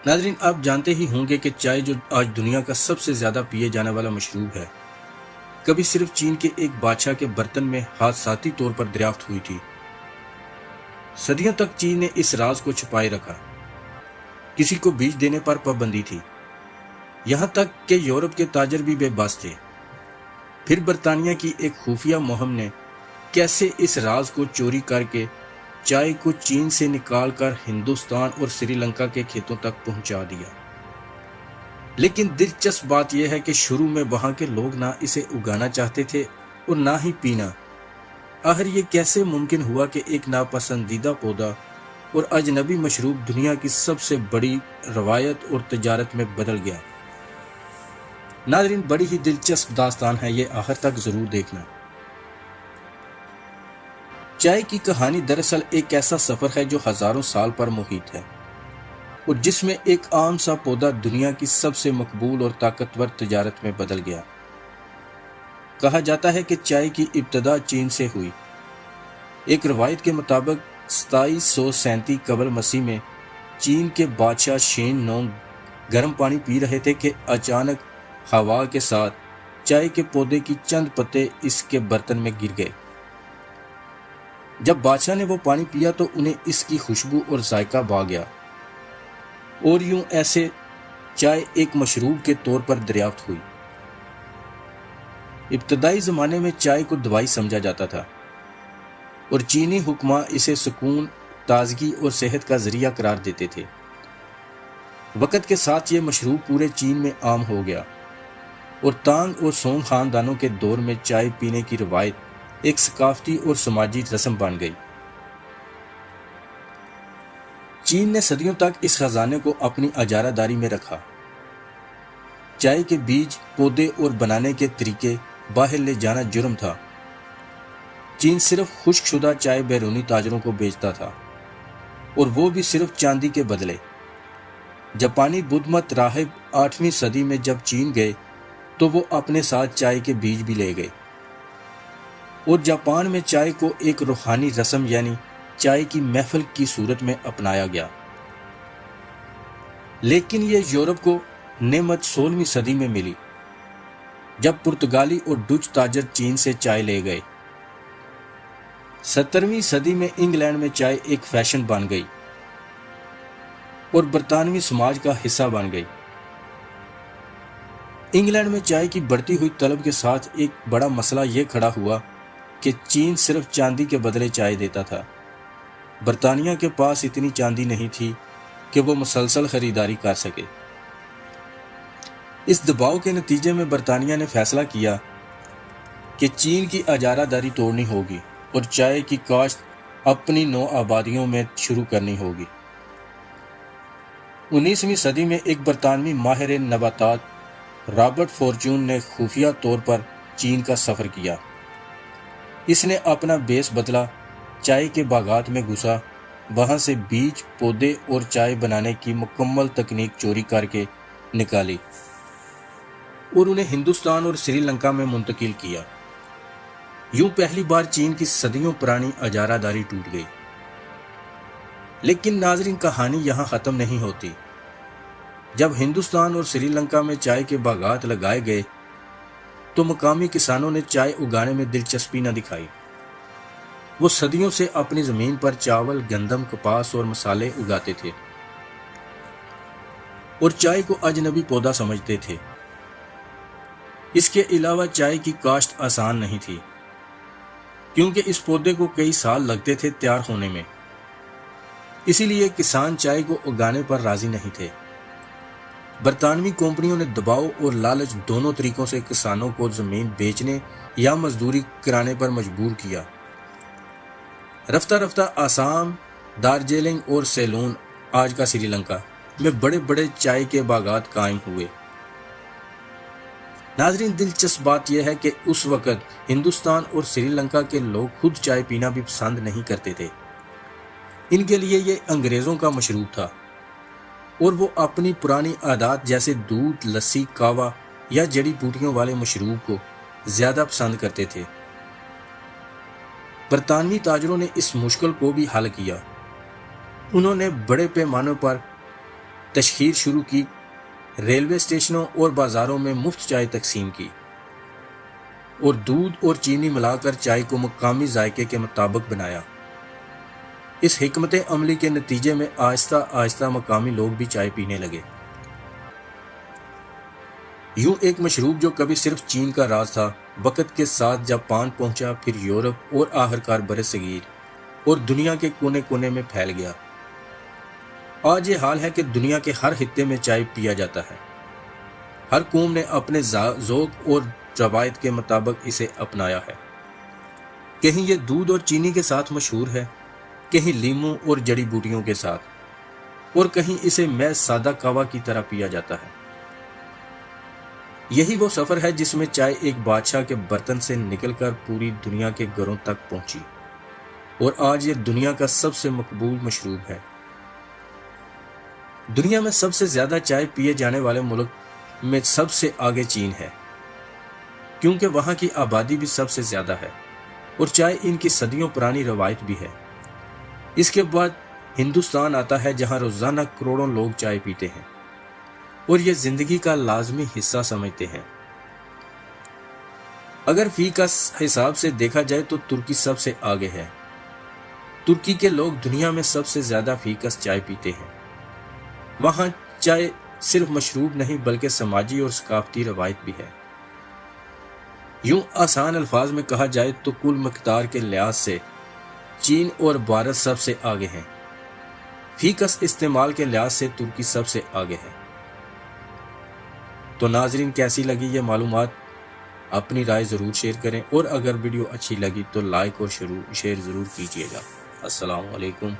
ناظرین، آپ جانتے ہی ہوں گے کہ چائے جو آج دنیا کا سب سے زیادہ پیے جانے والا مشروب ہے، کبھی صرف چین کے ایک بادشاہ کے برتن میں حادثاتی طور پر دریافت ہوئی تھی۔ صدیوں تک چین نے اس راز کو چھپائے رکھا، کسی کو بیچ دینے پر پابندی تھی، یہاں تک کہ یورپ کے تاجر بھی بے بس تھے۔ پھر برطانیہ کی ایک خفیہ مہم نے کیسے اس راز کو چوری کر کے چائے کو چین سے نکال کر ہندوستان اور سری لنکا کے کھیتوں تک پہنچا دیا۔ لیکن دلچسپ بات یہ ہے کہ شروع میں وہاں کے لوگ نہ اسے اگانا چاہتے تھے اور نہ ہی پینا۔ آخر یہ کیسے ممکن ہوا کہ ایک ناپسندیدہ پودا اور اجنبی مشروب دنیا کی سب سے بڑی روایت اور تجارت میں بدل گیا؟ ناظرین، بڑی ہی دلچسپ داستان ہے یہ، آخر تک ضرور دیکھنا۔ چائے کی کہانی دراصل ایک ایسا سفر ہے جو ہزاروں سال پر محیط ہے، اور جس میں ایک عام سا پودا دنیا کی سب سے مقبول اور طاقتور تجارت میں بدل گیا۔ کہا جاتا ہے کہ چائے کی ابتدا چین سے ہوئی۔ ایک روایت کے مطابق 2737 قبل مسیح میں چین کے بادشاہ شین نونگ گرم پانی پی رہے تھے کہ اچانک ہوا کے ساتھ چائے کے پودے کی چند پتے اس کے برتن میں گر گئے۔ جب بادشاہ نے وہ پانی پیا تو انہیں اس کی خوشبو اور ذائقہ بھا گیا، اور یوں ایسے چائے ایک مشروب کے طور پر دریافت ہوئی۔ ابتدائی زمانے میں چائے کو دوائی سمجھا جاتا تھا، اور چینی حکماں اسے سکون، تازگی اور صحت کا ذریعہ قرار دیتے تھے۔ وقت کے ساتھ یہ مشروب پورے چین میں عام ہو گیا، اور تانگ اور سونگ خاندانوں کے دور میں چائے پینے کی روایت ایک ثقافتی اور سماجی رسم بن گئی۔ چین نے صدیوں تک اس خزانے کو اپنی اجارہ داری میں رکھا۔ چائے کے بیج، پودے اور بنانے کے طریقے باہر لے جانا جرم تھا۔ چین صرف خشک شدہ چائے بیرونی تاجروں کو بیچتا تھا، اور وہ بھی صرف چاندی کے بدلے۔ جاپانی بدھ مت راہب 8ویں صدی میں جب چین گئے تو وہ اپنے ساتھ چائے کے بیج بھی لے گئے، اور جاپان میں چائے کو ایک روحانی رسم یعنی چائے کی محفل کی صورت میں اپنایا گیا۔ لیکن یہ یورپ کو نعمت 16ویں صدی میں ملی، جب پرتگالی اور ڈچ تاجر چین سے چائے لے گئے۔ 17ویں صدی میں انگلینڈ میں چائے ایک فیشن بن گئی اور برطانوی سماج کا حصہ بن گئی۔ انگلینڈ میں چائے کی بڑھتی ہوئی طلب کے ساتھ ایک بڑا مسئلہ یہ کھڑا ہوا کہ چین صرف چاندی کے بدلے چائے دیتا تھا۔ برطانیہ کے پاس اتنی چاندی نہیں تھی کہ وہ مسلسل خریداری کر سکے۔ اس دباؤ کے نتیجے میں برطانیہ نے فیصلہ کیا کہ چین کی اجارہ داری توڑنی ہوگی اور چائے کی کاشت اپنی نو آبادیوں میں شروع کرنی ہوگی۔ 19ویں صدی میں ایک برطانوی ماہر نباتات رابرٹ فارچون نے خفیہ طور پر چین کا سفر کیا۔ اس نے اپنا بیس بدلا، چائے کے باغات میں گھسا، وہاں سے بیج، پودے اور چائے بنانے کی مکمل تکنیک چوری کر کے نکالی اور انہیں ہندوستان اور سری لنکا میں منتقل کیا۔ یوں پہلی بار چین کی صدیوں پرانی اجارہ داری ٹوٹ گئی۔ لیکن ناظرین، کہانی یہاں ختم نہیں ہوتی۔ جب ہندوستان اور سری لنکا میں چائے کے باغات لگائے گئے تو مقامی کسانوں نے چائے اگانے میں دلچسپی نہ دکھائی۔ وہ صدیوں سے اپنی زمین پر چاول، گندم، کپاس اور مسالے اگاتے تھے، اور چائے کو اجنبی پودا سمجھتے تھے۔ اس کے علاوہ چائے کی کاشت آسان نہیں تھی، کیونکہ اس پودے کو کئی سال لگتے تھے تیار ہونے میں۔ اسی لیے کسان چائے کو اگانے پر راضی نہیں تھے۔ برطانوی کمپنیوں نے دباؤ اور لالچ دونوں طریقوں سے کسانوں کو زمین بیچنے یا مزدوری کرانے پر مجبور کیا۔ رفتہ رفتہ آسام، دارجلنگ اور سیلون، آج کا سری لنکا، میں بڑے بڑے چائے کے باغات قائم ہوئے۔ ناظرین، دلچسپ بات یہ ہے کہ اس وقت ہندوستان اور سری لنکا کے لوگ خود چائے پینا بھی پسند نہیں کرتے تھے۔ ان کے لیے یہ انگریزوں کا مشروب تھا، اور وہ اپنی پرانی عادات جیسے دودھ، لسی، کہوہ یا جڑی بوٹیوں والے مشروب کو زیادہ پسند کرتے تھے۔ برطانوی تاجروں نے اس مشکل کو بھی حل کیا۔ انہوں نے بڑے پیمانے پر تشہیر شروع کی، ریلوے اسٹیشنوں اور بازاروں میں مفت چائے تقسیم کی اور دودھ اور چینی ملا کر چائے کو مقامی ذائقے کے مطابق بنایا۔ اس حکمت عملی کے نتیجے میں آہستہ آہستہ مقامی لوگ بھی چائے پینے لگے۔ یوں ایک مشروب جو کبھی صرف چین کا راز تھا، وقت کے ساتھ جاپان پہنچا، پھر یورپ اور آخرکار برصغیر اور دنیا کے کونے کونے میں پھیل گیا۔ آج یہ حال ہے کہ دنیا کے ہر خطے میں چائے پیا جاتا ہے۔ ہر قوم نے اپنے ذوق اور روایت کے مطابق اسے اپنایا ہے۔ کہیں یہ دودھ اور چینی کے ساتھ مشہور ہے، کہیں لیموں اور جڑی بوٹیوں کے ساتھ، اور کہیں اسے محض سادہ قہوہ کی طرح پیا جاتا ہے۔ یہی وہ سفر ہے جس میں چائے ایک بادشاہ کے برتن سے نکل کر پوری دنیا کے گھروں تک پہنچی، اور آج یہ دنیا کا سب سے مقبول مشروب ہے۔ دنیا میں سب سے زیادہ چائے پیے جانے والے ملک میں سب سے آگے چین ہے، کیونکہ وہاں کی آبادی بھی سب سے زیادہ ہے اور چائے ان کی صدیوں پرانی روایت بھی ہے۔ اس کے بعد ہندوستان آتا ہے، جہاں روزانہ کروڑوں لوگ چائے پیتے ہیں اور یہ زندگی کا لازمی حصہ سمجھتے ہیں۔ اگر فی کا حساب سے دیکھا جائے تو ترکی سب سے آگے ہے۔ ترکی کے لوگ دنیا میں سب سے زیادہ فیکس چائے پیتے ہیں۔ وہاں چائے صرف مشروب نہیں بلکہ سماجی اور ثقافتی روایت بھی ہے۔ یوں آسان الفاظ میں کہا جائے تو کل مقدار کے لحاظ سے چین اور بھارت سب سے آگے ہیں۔ فیکس استعمال کے لحاظ سے ترکی سب سے آگے ہے۔ تو ناظرین، کیسی لگی یہ معلومات؟ اپنی رائے ضرور شیئر کریں، اور اگر ویڈیو اچھی لگی تو لائک اور شیئر ضرور کیجیے گا۔ السلام علیکم۔